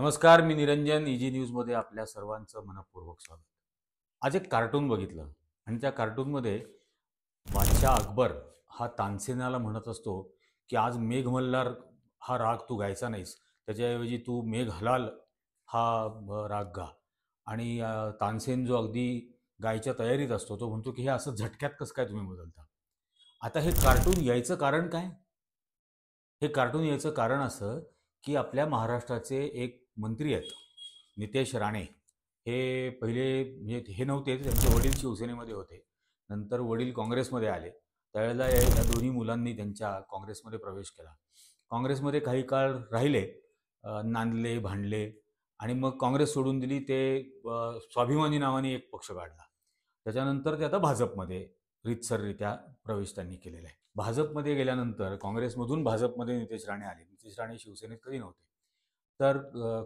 नमस्कार, मी निरंजन. इजी न्यूजमध्ये आपल्या सर्वांचं मनपूर्वक स्वागत. आज एक कार्टून बघितलं आणि त्या कार्टूनमध्ये बादशाह अकबर हा तानसेनाला म्हणत असतो की आज मेघ मल्हार हा राग तू गायचा नाहीस, त्याच्याऐवजी तू मेघ हलाल हा राग गा. आणि तानसेन जो अगदी गायच्या तयारीत असतो तो म्हणतो की हे असं झटक्यात कसं काय तुम्ही बदलता. आता हे कार्टून यायचं कारण काय? हे कार्टून यायचं कारण असं की आपल्या महाराष्ट्राचे एक मंत्री आहेत, नितेश राणे. हे पहिले म्हणजे हे नव्हते, त्यांचे वडील शिवसेनेमध्ये होते. नंतर वडील काँग्रेसमध्ये आले. त्यावेळेला या दोन्ही मुलांनी त्यांच्या काँग्रेसमध्ये प्रवेश केला. काँग्रेसमध्ये काही काळ राहिले, नांदले, भांडले आणि मग काँग्रेस सोडून दिली. ते स्वाभिमानी नावाने एक पक्ष काढला. त्याच्यानंतर ते आता भाजपमध्ये रीतसररित्या प्रवेश त्यांनी केलेला आहे. भाजपमध्ये गेल्यानंतर काँग्रेसमधून भाजपमध्ये नितेश राणे आले. नितेश राणे शिवसेनेत कधी नव्हते. तर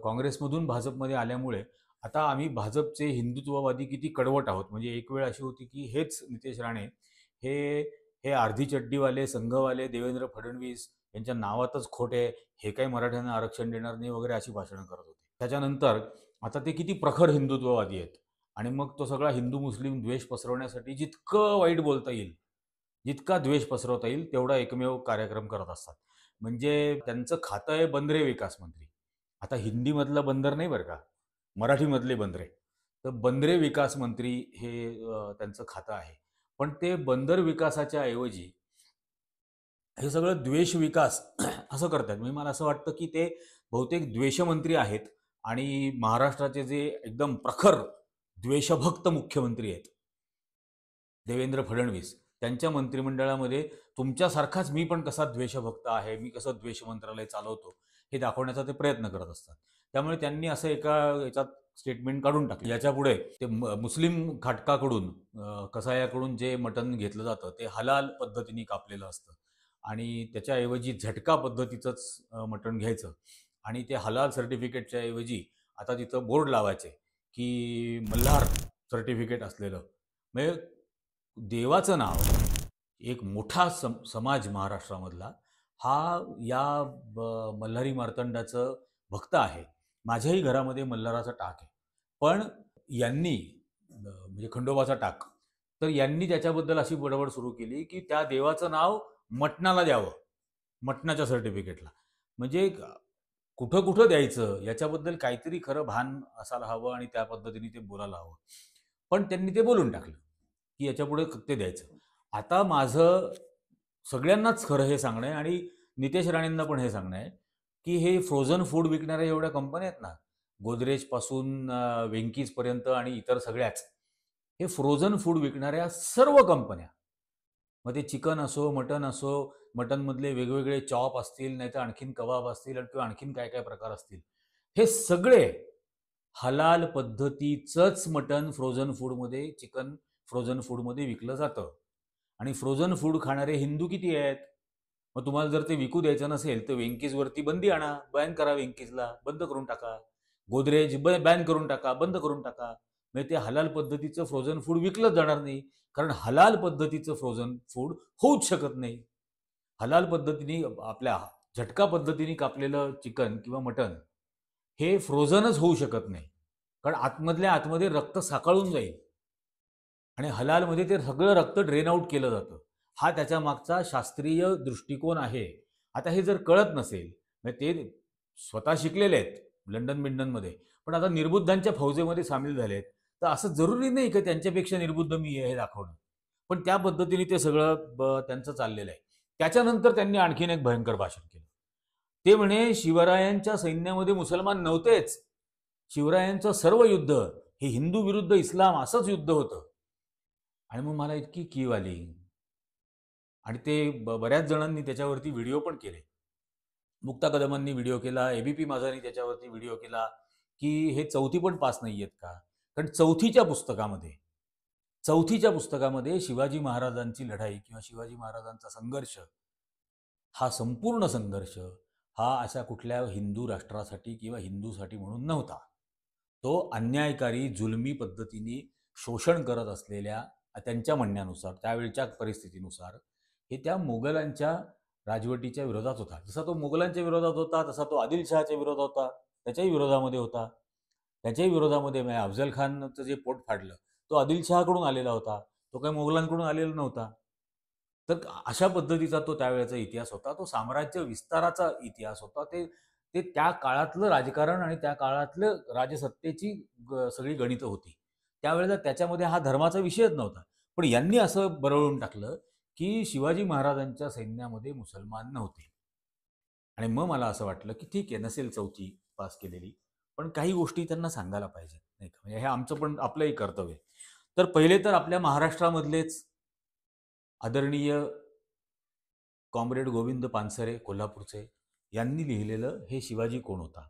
काँग्रेसमधून भाजपमध्ये आल्यामुळे आता आम्ही भाजपचे हिंदुत्ववादी किती कडवट आहोत. म्हणजे एक वेळ अशी होती की हेच नितेश राणे हे हे अर्धी चड्डीवाले, संघवाले, देवेंद्र फडणवीस यांच्या नावातच खोट आहे, हे काही मराठ्यांना आरक्षण देणार नाही वगैरे अशी भाषणं करत होते. त्याच्यानंतर आता ते किती प्रखर हिंदुत्ववादी आहेत. आणि मग तो सगळा हिंदू मुस्लिम द्वेष पसरवण्यासाठी जितकं वाईट बोलता येईल, जितका द्वेष पसरवता येईल तेवढा एकमेव कार्यक्रम करत असतात. म्हणजे त्यांचं खातं आहे बंदरे विकास मंत्री. आता हिंदीमधलं बंदर नाही बरं का, मराठीमधले बंदरे. तर बंदरे विकास मंत्री हे त्यांचं खातं आहे. पण ते बंदर विकासाच्या ऐवजी हे सगळं द्वेष विकास असं करतात. म्हणजे मला असं वाटतं की ते बहुतेक द्वेषमंत्री आहेत आणि महाराष्ट्राचे जे एकदम प्रखर द्वेषभक्त मुख्यमंत्री आहेत देवेंद्र फडणवीस, त्यांच्या मंत्रिमंडळामध्ये तुमच्यासारखाच मी पण कसा द्वेषभक्त आहे, मी कसं द्वेष मंत्रालय चालवतो हे दाखवण्याचा ते प्रयत्न करत असतात. त्यामुळे त्यांनी असं एका याच्यात स्टेटमेंट काढून टाकलं. याच्यापुढे ते मुस्लिम खाटकाकडून कसायाकडून जे मटण घेतलं जातं ते हलाल पद्धतीने कापलेलं असतं आणि त्याच्याऐवजी झटका पद्धतीचंच मटण घ्यायचं आणि ते हलाल सर्टिफिकेटच्या ऐवजी आता तिथं बोर्ड लावायचे की मल्हार सर्टिफिकेट असलेलं. म्हणजे देवाचं नाव, एक मोठा समाज महाराष्ट्रामधला हा या मल्हारी मार्तंडाचं भक्त आहे. माझ्याही घरामध्ये मल्हाराचा टाक आहे. पण यांनी म्हणजे खंडोबाचा टाक, तर यांनी त्याच्याबद्दल अशी बडबड सुरू केली की त्या देवाचं नाव मटणाला द्यावं, मटणाच्या सर्टिफिकेटला. म्हणजे कुठं कुठं द्यायचं याच्याबद्दल काहीतरी खरं भान असायला हवं आणि त्या पद्धतीने ते बोलायला हवं. पण त्यांनी ते बोलून टाकलं की याच्यापुढे ते द्यायचं. आता माझं सगळ्यांनाच खरं हे सांगणं आहे आणि नितेश राणेंना पण हे सांगणं आहे की हे फ्रोझन फूड विकणाऱ्या एवढ्या कंपन्या आहेत ना, गोदरेजपासून वेंकीजपर्यंत आणि इतर सगळ्याच, हे फ्रोझन फूड विकणाऱ्या सर्व कंपन्या, मग ते चिकन असो, मटन असो, मटनमधले वेगवेगळे चॉप असतील, नाहीतर आणखीन कबाब असतील किंवा आणखीन काय काय प्रकार असतील, हे सगळे हलाल पद्धतीचंच मटन फ्रोझन फूडमध्ये, चिकन फ्रोझन फूडमध्ये विकलं जातं. आणि फ्रोझन फूड खाणारे हिंदू किती आहेत? मग तुम्हाला जर ते विकू द्यायचं नसेल तर वेंकीजवरती बंदी आणा, बॅन करा, वेंकीजला बंद करून टाका. गोदरेज बॅन करून टाका, बंद करून टाका. म्हणजे ते हलाल पद्धतीचं फ्रोझन फूड विकलं जाणार नाही. कारण हलाल पद्धतीचं फ्रोझन फूड होऊच शकत नाही. हलाल पद्धतीने आपल्या झटका पद्धतीने कापलेलं चिकन किंवा मटन हे फ्रोझनच होऊ शकत नाही. कारण आतमधल्या आतमध्ये रक्त साकाळून जाईल आणि हलालमध्ये ते सगळं रक्त ड्रेन आउट केलं जातं. हा त्याच्या मागचा शास्त्रीय दृष्टिकोन आहे. आता हे जर कळत नसेल, म्हणजे ते स्वतः शिकलेले आहेत लंडन बिंडनमध्ये, पण आता निर्बुद्धांच्या फौजेमध्ये सामील झालेत, तर असं जरुरी नाही की त्यांच्यापेक्षा निर्बुद्ध मी आहे हे दाखवणं. पण त्या पद्धतीने ते सगळं त्यांचं चाललेलं आहे. त्याच्यानंतर त्यांनी आणखीन एक भयंकर भाषण केलं. ते म्हणे शिवरायांच्या सैन्यामध्ये मुसलमान नव्हतेच. शिवरायांचं सर्व युद्ध हे हिंदू विरुद्ध इस्लाम असंच युद्ध होतं. आणि मग मला इतकी कीव आली आणि ते बऱ्याच जणांनी त्याच्यावरती व्हिडिओ पण केले. मुक्ता कदमांनी व्हिडिओ केला, एबीपी माझानी त्याच्यावरती व्हिडिओ केला की हे चौथी पण पास नाही आहेत का? कारण चौथीच्या पुस्तकामध्ये शिवाजी महाराजांची लढाई किंवा शिवाजी महाराजांचा संघर्ष, हा संपूर्ण संघर्ष हा अशा कुठल्या हिंदू राष्ट्रासाठी किंवा हिंदूसाठी म्हणून नव्हता. तो अन्यायकारी जुलमी पद्धतीने शोषण करत असलेल्या त्यांच्या म्हणण्यानुसार, त्यावेळच्या परिस्थितीनुसार हे त्या मोगलांच्या राजवटीच्या विरोधात होता. जसा तो मोगलांच्या विरोधात होता, तसा तो आदिलशहाच्या विरोधात होता, त्याच्याही विरोधामध्ये होता. त्याच्याही विरोधामध्ये म्हणजे अफजल खानचं जे पोट फाडलं तो आदिलशहाकडून आलेला होता, तो काही मोगलांकडून आलेला नव्हता. तर अशा पद्धतीचा तो त्यावेळेचा इतिहास होता. तो साम्राज्य विस्ताराचा इतिहास होता. ते ते त्या काळातलं राजकारण आणि त्या काळातलं राजसत्तेची सगळी गणितं होती. त्यावेळेला त्याच्यामध्ये हा धर्माचा विषयच नव्हता. पण यांनी असं बरळून टाकलं, की शिवाजी महाराजांच्या सैन्यामध्ये मुसलमान नव्हते. आणि मग मला असं वाटलं, की ठीक आहे, नसेल चौथी पास केलेली, पण काही गोष्टी त्यांना सांगायला पाहिजेत, नाही का? म्हणजे हे आमचं पण आपलंही कर्तव्य आहे. तर पहिले तर आपल्या महाराष्ट्रामधलेच आदरणीय कॉम्रेड गोविंद पानसरे कोल्हापूरचे यांनी लिहिलेलं हे शिवाजी कोण होता,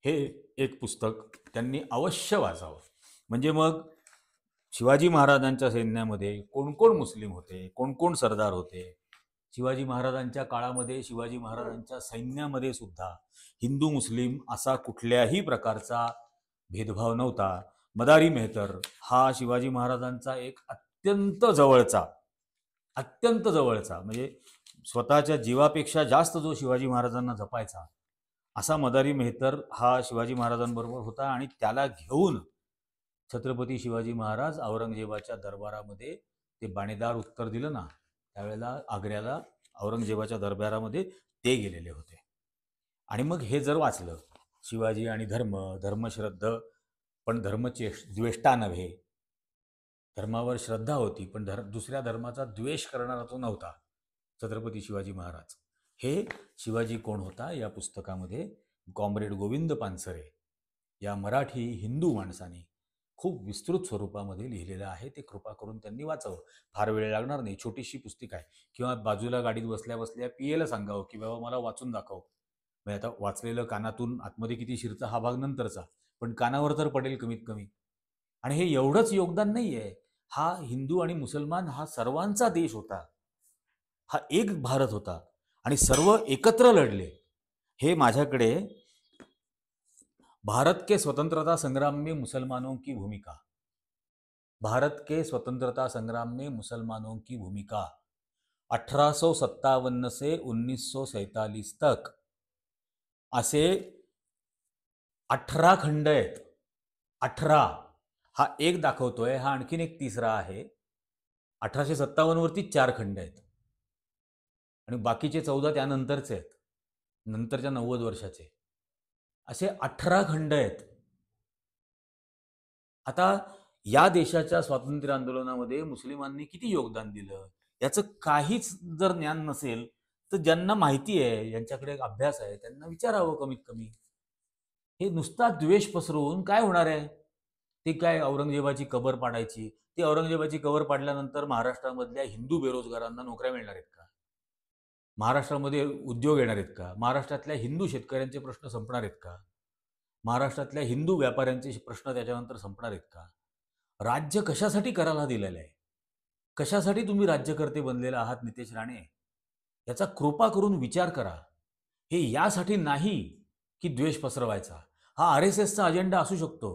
हे एक पुस्तक त्यांनी अवश्य वाचावं. म्हणजे मग शिवाजी महाराजांच्या सैन्यामध्ये कोण कोण मुस्लिम होते, कोण कोण सरदार होते, शिवाजी महाराजांच्या काळामध्ये शिवाजी महाराजांच्या सैन्यामध्ये सुद्धा हिंदू मुस्लिम असा कुठल्याही प्रकारचा भेदभाव नव्हता. मदारी मेहतर हा शिवाजी महाराजांचा एक अत्यंत जवळचा म्हणजे स्वतःच्या जीवापेक्षा जास्त जो शिवाजी महाराजांना जपायचा असा मदारी मेहतर हा शिवाजी महाराजांबरोबर होता. आणि त्याला घेऊन छत्रपती शिवाजी महाराज औरंगजेबाच्या दरबारामध्ये ते बाणेदार उत्तर दिलं ना, त्यावेळेला आग्र्याला औरंगजेबाच्या दरबारामध्ये ते गेलेले होते. आणि मग हे जर वाचलं, शिवाजी आणि धर्मश्रद्ध पण धर्मद्वेष्टा नव्हे, धर्मावर श्रद्धा होती पण दुसऱ्या धर्माचा द्वेष करणारा तो नव्हता छत्रपती शिवाजी महाराज. हे शिवाजी कोण होता या पुस्तकामध्ये कॉम्रेड गोविंद पानसरे या मराठी हिंदू माणसाने खूप विस्तृत स्वरूपामध्ये लिहिलेलं आहे. ते कृपा करून त्यांनी वाचावं. फार वेळ लागणार नाही, छोटीशी पुस्तिका आहे. किंवा बाजूला गाडीत बसल्या बसल्या पियेला सांगावं की बाबा मला वाचून दाखव. म्हणजे आता वाचलेलं कानातून आतमध्ये किती शिरतं हा भाग नंतरचा, पण कानावर तर पडेल कमीत कमी. आणि हे एवढंच योगदान नाही आहे, हा हिंदू आणि मुसलमान हा सर्वांचा देश होता, हा एक भारत होता आणि सर्व एकत्र लढले. हे माझ्याकडे भारत के स्वतंत्रता संग्राम में मुसलमानों की भूमिका, भारत के स्वतंत्रता संग्राम में मुसलमानों की भूमिका 1857 से 1947 तक असे 18 खंड आहेत. 18 हा एक दाखवतोय, हा आणखीन एक तिसरा आहे. 1857 वरती 4 खंड आहेत आणि बाकीचे 14 त्यानंतरचे आहेत, नंतरच्या 90 वर्षाचे. असे 18 खंड आहेत. आता या देशाच्या स्वातंत्र्य आंदोलनामध्ये मुस्लिमांनी किती योगदान दिलं याचं काहीच जर ज्ञान नसेल तर ज्यांना माहिती आहे, ज्यांच्याकडे अभ्यास आहे, त्यांना विचारावं कमीत कमी. हे नुसता द्वेष पसरवून काय होणार आहे? ते काय औरंगजेबाची कबर पाडायची, ती औरंगजेबाची कबर पाडल्यानंतर महाराष्ट्रामधल्या हिंदू बेरोजगारांना नोकऱ्या मिळणार आहेत का? महाराष्ट्रामध्ये उद्योग येणार आहेत का? महाराष्ट्रातल्या हिंदू शेतकऱ्यांचे प्रश्न संपणार आहेत का? महाराष्ट्रातल्या हिंदू व्यापाऱ्यांचे प्रश्न त्याच्यानंतर संपणार आहेत का? राज्य कशासाठी करायला दिलेलं आहे? कशासाठी तुम्ही राज्यकर्ते बनलेला आहात नितेश राणे? याचा कृपा करून विचार करा. हे यासाठी नाही की द्वेष पसरवायचा. हा आर एस एसचा अजेंडा असू शकतो.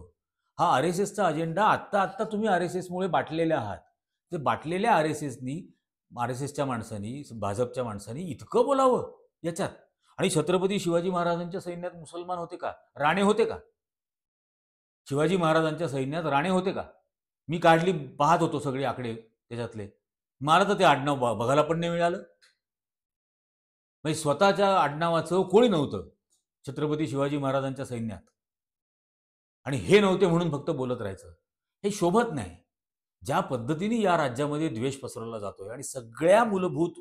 हा आर एस एसचा अजेंडा आत्ता तुम्ही आर एस एसमुळे बाटलेले आहात. ते बाटलेल्या आर एस एसच्या माणसांनी, भाजपच्या माणसांनी इतकं बोलावं याच्यात. आणि छत्रपती शिवाजी महाराजांच्या सैन्यात मुसलमान होते का? राणे होते का? शिवाजी महाराजांच्या सैन्यात राणे होते का? मी काढली पाहत होतो सगळे आकडे त्याच्यातले, मला तर ते आडनाव बघायला पण नाही मिळालं. म्हणजे स्वतःच्या आडनावाचं कोणी नव्हतं छत्रपती शिवाजी महाराजांच्या सैन्यात, आणि हे नव्हते म्हणून फक्त बोलत राहायचं, हे शोभत नाही. ज्या पद्धतीने या राज्यामध्ये द्वेष पसरवला जातोय आणि सगळ्या मूलभूत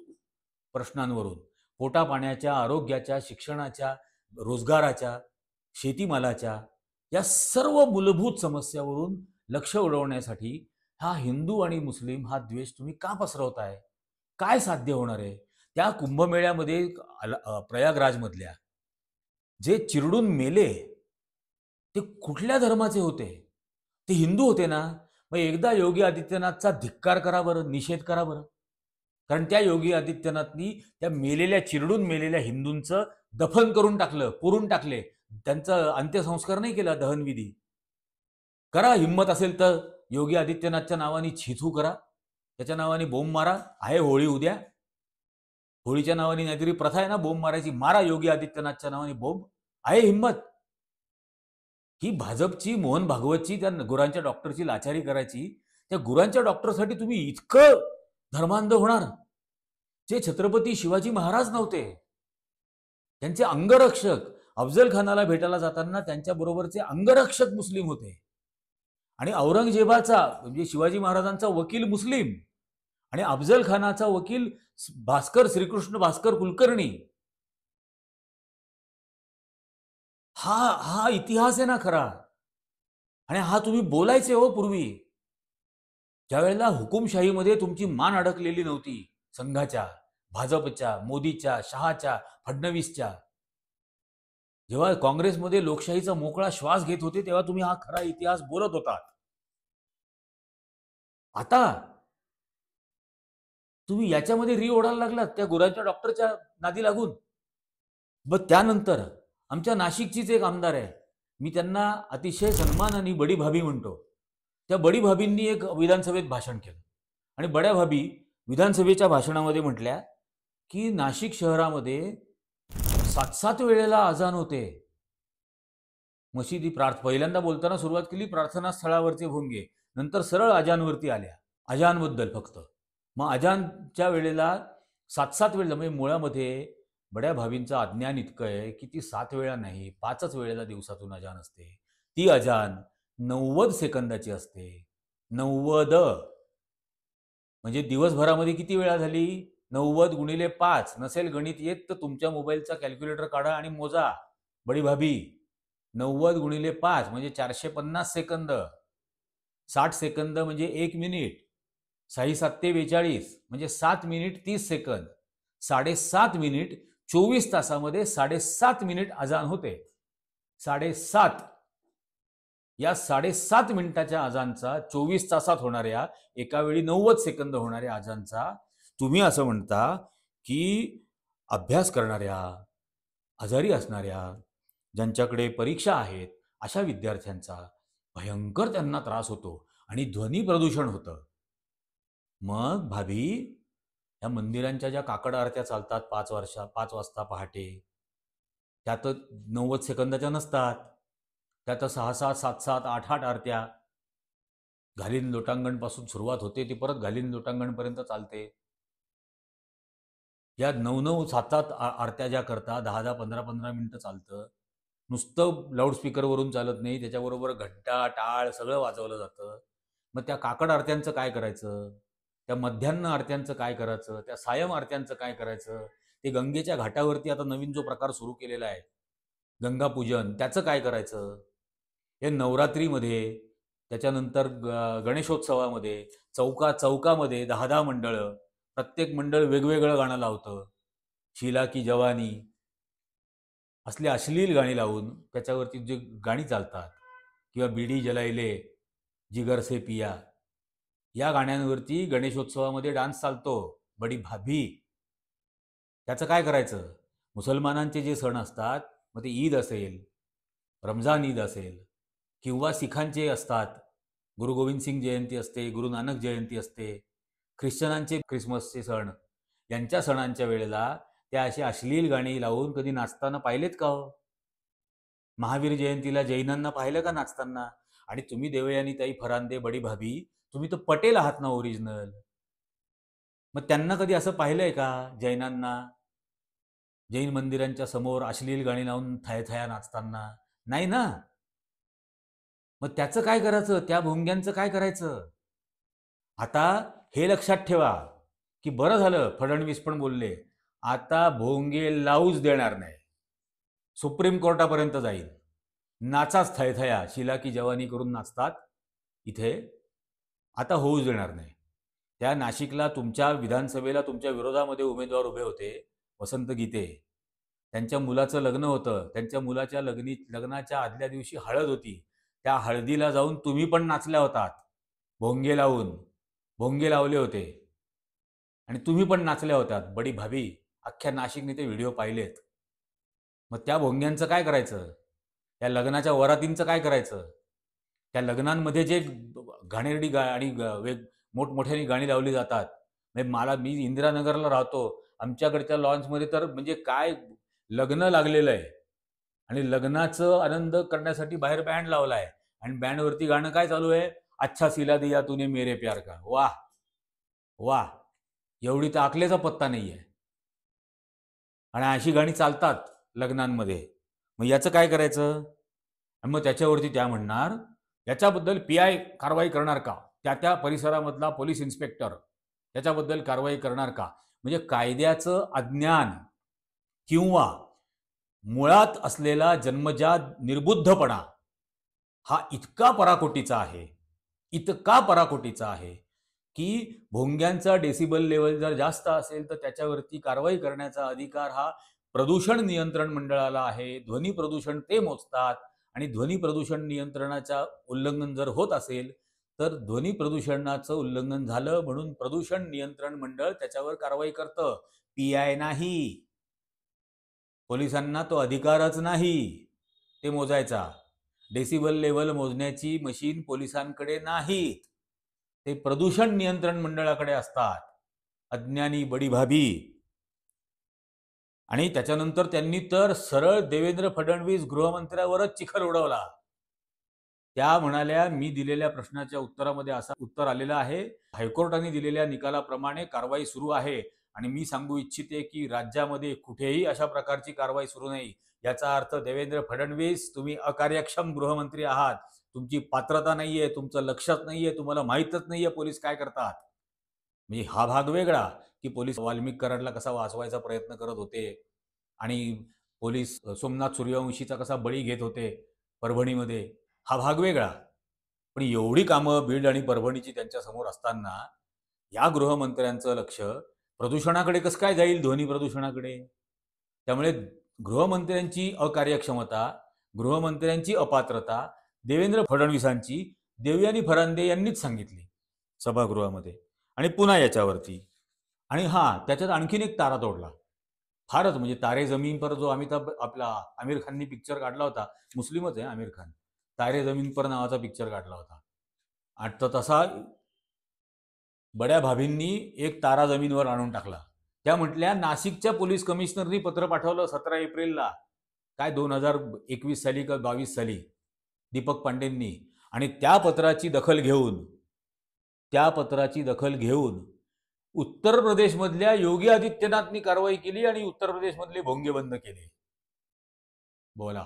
प्रश्नांवरून, पोटा पाण्याच्या, आरोग्याच्या, शिक्षणाच्या, रोजगाराच्या, शेतीमालाच्या, या सर्व मूलभूत समस्यावरून लक्ष उडवण्यासाठी हा हिंदू आणि मुस्लिम हा द्वेष तुम्ही का पसरवताय? काय साध्य होणार आहे? त्या कुंभमेळ्यामध्ये प्रयागराजमधल्या जे चिरडून मेले ते कुठल्या धर्माचे होते? ते हिंदू होते ना? मग एकदा योगी आदित्यनाथचा धिक्कार करा बरं, निषेध करा बरं. कारण त्या योगी आदित्यनाथनी त्या चिरडून मेलेल्या हिंदूंचं दफन करून टाकलं, पुरून टाकले. त्यांचं अंत्यसंस्कार नाही केला, दहनविधी करा. हिंमत असेल तर योगी आदित्यनाथच्या नावाने छिथू करा, त्याच्या नावाने बोंब मारा. आहे होळी उद्या, होळीच्या नावाने नाहीतरी प्रथा आहे ना बोंब मारायची, मारा योगी आदित्यनाथच्या नावाने बोंब. आहे हिंमत ही भाजपची, मोहन भागवतची, त्या गुरांच्या डॉक्टरची लाचारी करायची. त्या गुरांच्या डॉक्टरसाठी तुम्ही इतकं धर्मांध होणार? जे छत्रपती शिवाजी महाराज नव्हते, त्यांचे अंगरक्षक अफजल खानाला भेटायला जाताना त्यांच्याबरोबरचे अंगरक्षक मुस्लिम होते. आणि औरंगजेबाचा म्हणजे शिवाजी महाराजांचा वकील मुस्लिम आणि अफजल खानाचा वकील भास्कर, श्रीकृष्ण भास्कर कुलकर्णी. हा हा इतिहास आहे ना खरा. आणि हा तुम्ही बोलायचे हो पूर्वी, ज्यावेळेला हुकुमशाहीमध्ये तुमची मान अडकलेली नव्हती, संघाच्या, भाजपच्या, मोदीच्या, शहाच्या, फडणवीसच्या. जेव्हा काँग्रेसमध्ये लोकशाहीचा मोकळा श्वास घेत होते तेव्हा तुम्ही हा खरा इतिहास बोलत होता. आता तुम्ही याच्यामध्ये ओढायला लागलात त्या गुरांच्या डॉक्टरच्या नादी लागून. मग त्यानंतर आमच्या नाशिकचीच एक आमदार आहे, मी त्यांना अतिशय सन्मान आणि बडी भाभी म्हणतो. त्या बडी भाभींनी एक विधानसभेत भाषण केलं आणि बड्या भाभी विधानसभेच्या भाषणामध्ये म्हटल्या की नाशिक शहरामध्ये 7-7 वेळेला अजान होते. मशिदी पहिल्यांदा बोलताना सुरुवात केली प्रार्थना स्थळावरचे भोंगे, नंतर सरळ अजानवरती आल्या. अजानबद्दल फक्त. मग अजानच्या वेळेला 7-7 वेळेला म्हणजे मुळामध्ये बड्या भाभींचं अज्ञान इतकं आहे की ती 7 वेळा नाही 5च वेळेला दिवसातून अजान असते. ती अजान 90 सेकंदाची असते. 90 म्हणजे दिवसभरामध्ये किती वेळा झाली? 90 गुणिले 5. नसेल गणित येत तर तुमच्या मोबाईलचा कॅल्क्युलेटर काढा आणि मोजा. बडी भाभी 90 गुणिले 5 म्हणजे 450 सेकंद. 60 सेकंद म्हणजे 1 मिनिट. 6-7-42 म्हणजे 7 मिनिट 30 सेकंद. 7.5 मिनिट 24 तासामध्ये 7.5 मिनिट अजान होते. 7.5 या 7.5 मिनिटाच्या अजानचा 24 तासात होणाऱ्या एका वेळी 90 सेकंद होणाऱ्या अजानचा तुम्ही असं म्हणता की अभ्यास करणाऱ्या, आजारी असणाऱ्या, ज्यांच्याकडे परीक्षा आहेत अशा विद्यार्थ्यांचा भयंकर त्यांना त्रास होतो आणि ध्वनी प्रदूषण होतं. मग भाभी या मंदिरांच्या ज्या काकड आरत्या चालतात 5 वाजता पहाटे, त्यात 90 सेकंदाच्या नसतात. त्यात 6-6, 7-7, 8-8 आरत्या. घालीन लोटांगण पासून सुरुवात होते ती परत घालीन लोटांगण पर्यंत चालते. या 9-9, 7-7 आरत्या ज्या करता 10-10, 15-15 मिनिटं चालतं. नुसतं लाऊडस्पीकरवरून चालत नाही, त्याच्याबरोबर घंटा, टाळ सगळं वाजवलं जातं. मग त्या काकड आरत्यांचं काय करायचं? त्या मध्यान्ह आरत्यांचं काय करायचं? त्या सायम आरत्यांचं काय करायचं? ते गंगेच्या घाटावरती आता नवीन जो प्रकार सुरू केलेला आहे गंगापूजन, त्याचं काय करायचं? हे नवरात्रीमध्ये, त्याच्यानंतर गणेशोत्सवामध्ये चौकामध्ये 10-10 मंडळं, प्रत्येक मंडळ वेगवेगळं गाणं लावतं. शीला की जवानी असली अश्लील गाणी लावून त्याच्यावरती जी गाणी चालतात किंवा बीडी जलाइले जिगर से पिया या गाण्यांवरती गणेशोत्सवामध्ये डान्स चालतो. बडी भाभी त्याचं काय करायचं? मुसलमानांचे जे सण असतात, मग ते ईद असेल, रमजान ईद असेल किंवा सिखांचे असतात, गुरु गोविंद सिंग जयंती असते, गुरु नानक जयंती असते, ख्रिश्चनांचे ख्रिसमसचे सण, यांच्या सणांच्या वेळेला त्या अशी अश्लील गाणी लावून कधी नाचताना पाहिलेत का हो? महावीर जयंतीला जैनांना पाहिलं का नाचताना? आणि तुम्ही देवयानीताई फरांदे, बडी भाभी, तुम्ही तर पटेल आहात ना ओरिजिनल. मग त्यांना कधी असं पाहिलंय का जैनांना जैन मंदिरांच्या समोर अश्लील गाणी लावून थाया नाचताना? नाही ना. मग त्याचं काय करायचं? त्या भोंग्यांचं काय करायचं? आता हे लक्षात ठेवा की बरं झालं फडणवीस पण बोलले, आता भोंगे लावूच देणार नाही. सुप्रीम कोर्टापर्यंत जाईल. नाचाच थयथया शिला की जवानी करून नाचतात इथे, आता होऊच देणार नाही. त्या नाशिकला तुमच्या विधानसभेला तुमच्या विरोधामध्ये उमेदवार उभे होते, वसंत गीते. त्यांच्या मुलाचं लग्न होतं. त्यांच्या मुलाच्या लग्नाच्या आदल्या दिवशी हळद होती. त्या हळदीला जाऊन तुम्ही पण नाचल्या होतात. भोंगे लावले होते आणि तुम्ही पण नाचल्या होत्यात. बडी भाभी अख्ख्या नाशिकने ते व्हिडिओ पाहिलेत. मग त्या भोंग्यांचं काय करायचं? त्या लग्नाच्या वरातींचं काय करायचं? त्या लग्नांमध्ये जे घाणेरडी आणि मोठमोठ्याने गाणी लावली जातात. म्हणजे मी इंदिरानगरला राहतो, आमच्याकडच्या लॉन्समध्ये तर म्हणजे काय लग्न लागलेलं आहे. आणि लग्नाचं आनंद करण्यासाठी बाहेर बँड लावलाय आणि बँडवरती गाणं काय चालू आहे, अच्छा सिला दिया तूने मेरे प्यार का. वाह वाह, एवढी तर अकलेचा पत्ता नाहीये. आणि अशी गाणी चालतात लग्नांमध्ये. मग याचं काय करायचं. आणि मग त्याच्यावरती त्या म्हणणार, याच्याबद्दल पीआय कारवाई करणार का, त्या त्या परिसरामधला पोलीस इन्स्पेक्टर त्याच्याबद्दल कारवाई करणार का. म्हणजे कायद्याचं अज्ञान किंवा मुळात असलेला जन्मजात निर्बुद्धपणा हा इतका पराकोटीचा आहे, इतका पराकोटीचा आहे, की भोंग्यांचा डेसिबल लेवल जर जास्त असेल तर त्याच्यावरती कारवाई करण्याचा अधिकार हा प्रदूषण नियंत्रण मंडळाला आहे. ध्वनी प्रदूषण ते मोजतात आणि ध्वनी प्रदूषण नियंत्रणाचा उल्लंघन जर होत असेल तर ध्वनी प्रदूषणाचं उल्लंघन झालं म्हणून प्रदूषण नियंत्रण मंडळ त्याच्यावर कारवाई करतं, पीआय नाही. पोलिसांना तो अधिकारच नाही ते मोजायचा. डेसिबल लेवल मोजण्याची मशीन पोलिसांकडे नाहीत, ते प्रदूषण नियंत्रण मंडळाकडे असतात. अज्ञानी बडीभाभी. आणि त्याच्यानंतर त्यांनी तर सरळ देवेंद्र फडणवीस गृहमंत्र्यावरच चिखल उडवला. त्या म्हणाल्या, मी दिलेल्या प्रश्नाच्या उत्तरामध्ये असं उत्तर आलेलं आहे, हायकोर्टाने दिलेल्या निकालाप्रमाणे कारवाई सुरू आहे आणि मी सांगू इच्छिते की राज्यामध्ये कुठेही अशा प्रकारची कारवाई सुरू नाही. याचा अर्थ देवेंद्र फडणवीस, तुम्ही अकार्यक्षम गृहमंत्री आहात, तुमची पात्रता नाहीये, तुमचं लक्षात नाहीये, तुम्हाला माहीतच नाहीये पोलीस काय करतात. म्हणजे हा भाग वेगळा की पोलीस वाल्मिक कराडला कसा वाचवायचा प्रयत्न करत होते आणि पोलीस सोमनाथ सूर्यवंशीचा कसा बळी घेत होते परभणीमध्ये, हा भाग वेगळा. पण एवढी कामं बीड आणि परभणीची त्यांच्या समोर असताना या गृहमंत्र्यांचं लक्ष प्रदूषणाकडे कसं काय जाईल, ध्वनी प्रदूषणाकडे. त्यामुळे गृहमंत्र्यांची अकार्यक्षमता, गृहमंत्र्यांची अपात्रता देवेंद्र फडणवीसांची देवयानी फरांदे यांनीच सांगितली सभागृहामध्ये. आणि पुन्हा याच्यावरती आणि त्याच्यात आणखीन एक तारा तोडला. फारच म्हणजे तारे जमीन पर जो अमिताभ आपला आमिर खाननी पिक्चर काढला होता, मुस्लिमच आहे आमिर खान, तारे जमीन पर नावाचा पिक्चर काढला होता. आता तसा बड्या भाभींनी एक तारा जमीनवर आणून टाकला. त्या म्हटल्या, नाशिकच्या पोलीस कमिशनरनी पत्र पाठवलं 17 एप्रिलला, काय 2021 साली का 22 साली, दीपक पांडेंनी. आणि त्या पत्राची दखल घेऊन उत्तर प्रदेशमधल्या योगी आदित्यनाथनी कारवाई केली आणि उत्तर प्रदेशमधले भोंगे बंद केले. बोला,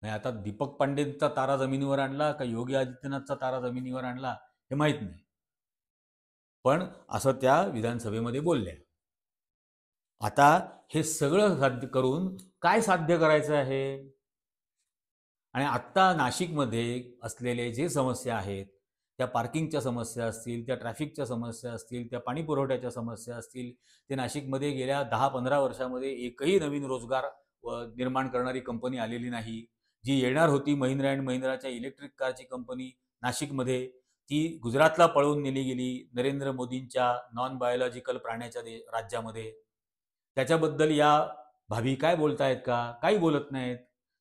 आता दीपक पांडेंचा तारा जमिनीवर आणला का योगी आदित्यनाथचा तारा जमिनीवर आणला हे माहित नाही, पण असं त्या विधानसभेमध्ये बोलल्या. आता हे सगळं साध्य करून काय साध्य करायचं आहे. आणि आत्ता नाशिकमध्ये असलेले जे समस्या आहेत, त्या पार्किंगच्या समस्या असतील, त्या ट्रॅफिकच्या समस्या असतील, त्या पाणी पुरवठ्याच्या समस्या असतील, ते नाशिकमध्ये गेल्या 10-15 वर्षामध्ये एकही नवीन रोजगार निर्माण करणारी कंपनी आलेली नाही. जी येणार होती महिंद्रा अँड महिंद्राच्या इलेक्ट्रिक कारची कंपनी नाशिकमध्ये, ती गुजरातला पळवून नेली गेली नरेंद्र मोदींच्या नॉन बायोलॉजिकल प्राण्याच्या राज्यामध्ये. त्याच्याबद्दल या भाभी काय बोलतायत का, काही बोलत नाहीत.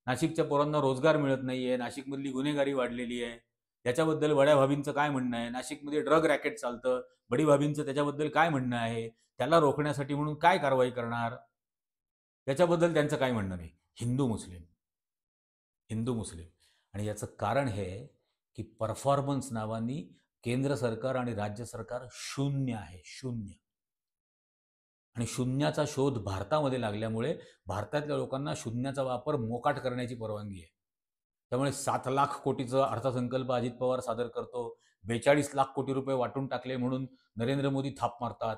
नाशिकच्या पोरांना रोजगार मिळत नाहीये, नाशिकमधली गुन्हेगारी वाढलेली आहे, याच्याबद्दल बड्या भाभींचं काय म्हणणं आहे. नाशिकमध्ये ड्रग रॅकेट चालतं, बडी भाभींचं त्याच्याबद्दल काय म्हणणं आहे, त्याला रोखण्यासाठी म्हणून काय कारवाई करणार, याच्याबद्दल त्यांचं काय म्हणणं नाही. हिंदू मुस्लिम. आणि याचं कारण हे की परफॉर्मन्स नावानी केंद्र सरकार आणि राज्य सरकार शून्य आहे, शून्य. आणि शून्याचा शोध भारतामध्ये लागल्यामुळे भारतातल्या लोकांना शून्याचा वापर मोकाट करण्याची परवानगी आहे. त्यामुळे 7 लाख कोटीचा अर्थसंकल्प अजित पवार सादर करतो, 42 लाख कोटी रुपये वाटून टाकले म्हणून नरेंद्र मोदी थाप मारतात.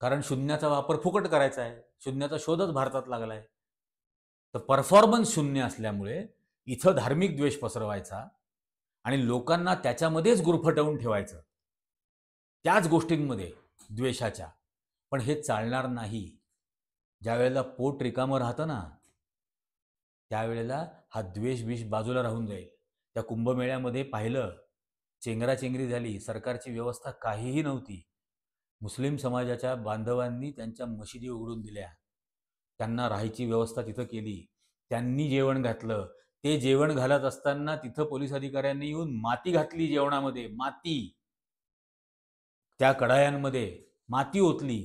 कारण शून्याचा वापर फुकट करायचा आहे, शून्याचा शोधच भारतात लागलाय. तर परफॉर्मन्स शून्य असल्यामुळे इथं धार्मिक द्वेष पसरवायचा आणि लोकांना त्याच्यामध्येच गुरफटवून ठेवायचं, त्याच गोष्टींमध्ये द्वेषाच्या. पण हे चालणार नाही. ज्या वेळेला पोट रिकामं राहतं ना, त्यावेळेला हा द्वेष बाजूला राहून जाईल. त्या कुंभमेळ्यामध्ये पाहिलं, चेंगराचेंगरी झाली, सरकारची व्यवस्था काहीही नव्हती. मुस्लिम समाजाच्या बांधवांनी त्यांच्या मशिदी उघडून दिल्या, त्यांना राहायची व्यवस्था तिथं केली, त्यांनी जेवण घातलं. ते जेवण घालत असताना तिथं पोलीस अधिकाऱ्यांनी येऊन माती घातली जेवणामध्ये, माती, त्या कढायांमध्ये माती ओतली.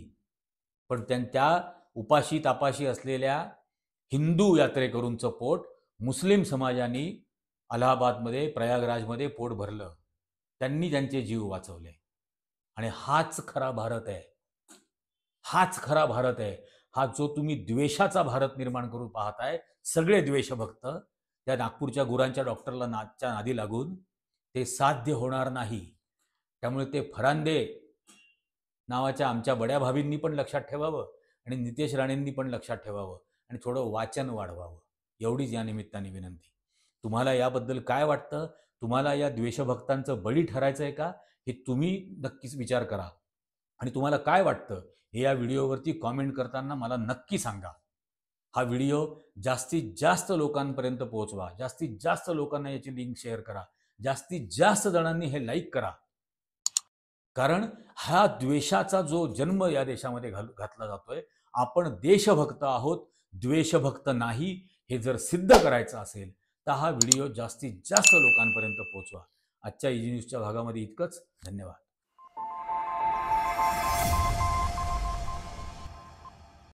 पण त्या उपाशी तापाशी असलेल्या हिंदू यात्रेकरूंचं पोट मुस्लिम समाजाने अलाहाबादमध्ये प्रयागराजमध्ये पोट भरलं, त्यांनी त्यांचे जीव वाचवले. आणि हाच खरा भारत आहे, हाच खरा भारत आहे. हा जो तुम्ही द्वेषाचा भारत निर्माण करून पाहताय, सगळे द्वेषभक्त त्या नागपूरच्या गुरांच्या डॉक्टरला नादी लागून, ते साध्य होणार नाही. त्यामुळे ते फरांदे नावाच्या आमच्या बड्या भाभींनी पण लक्षात ठेवावं आणि नितेश राणेंनी पण लक्षात ठेवावं आणि थोडं वाचन वाढवावं. एवढीच या निमित्ताने विनंती. तुम्हाला याबद्दल काय वाटतं? तुम्हाला या द्वेषभक्तांचं बळी ठरायचं आहे का? हे तुम्ही नक्कीच विचार करा. आणि तुम्हाला काय वाटतं हे या व्हिडिओवरती कॉमेंट करताना मला नक्की सांगा. हा व्हिडिओ जास्तीत जास्त लोकांपर्यंत पोहोचवा, जास्तीत जास्त लोकांना याची लिंक शेअर करा, जास्तीत जास्त जणांनी हे लाईक करा. कारण हा द्वेषाचा जो जन्म या देशामध्ये घातला जातोय, आपण देशभक्त आहोत, द्वेषभक्त नाही, हे जर सिद्ध करायचं असेल तर हा व्हिडिओ जास्तीत जास्त लोकांपर्यंत पोहोचवा. आजच्या इजी न्यूजच्या भागामध्ये इतकंच. धन्यवाद.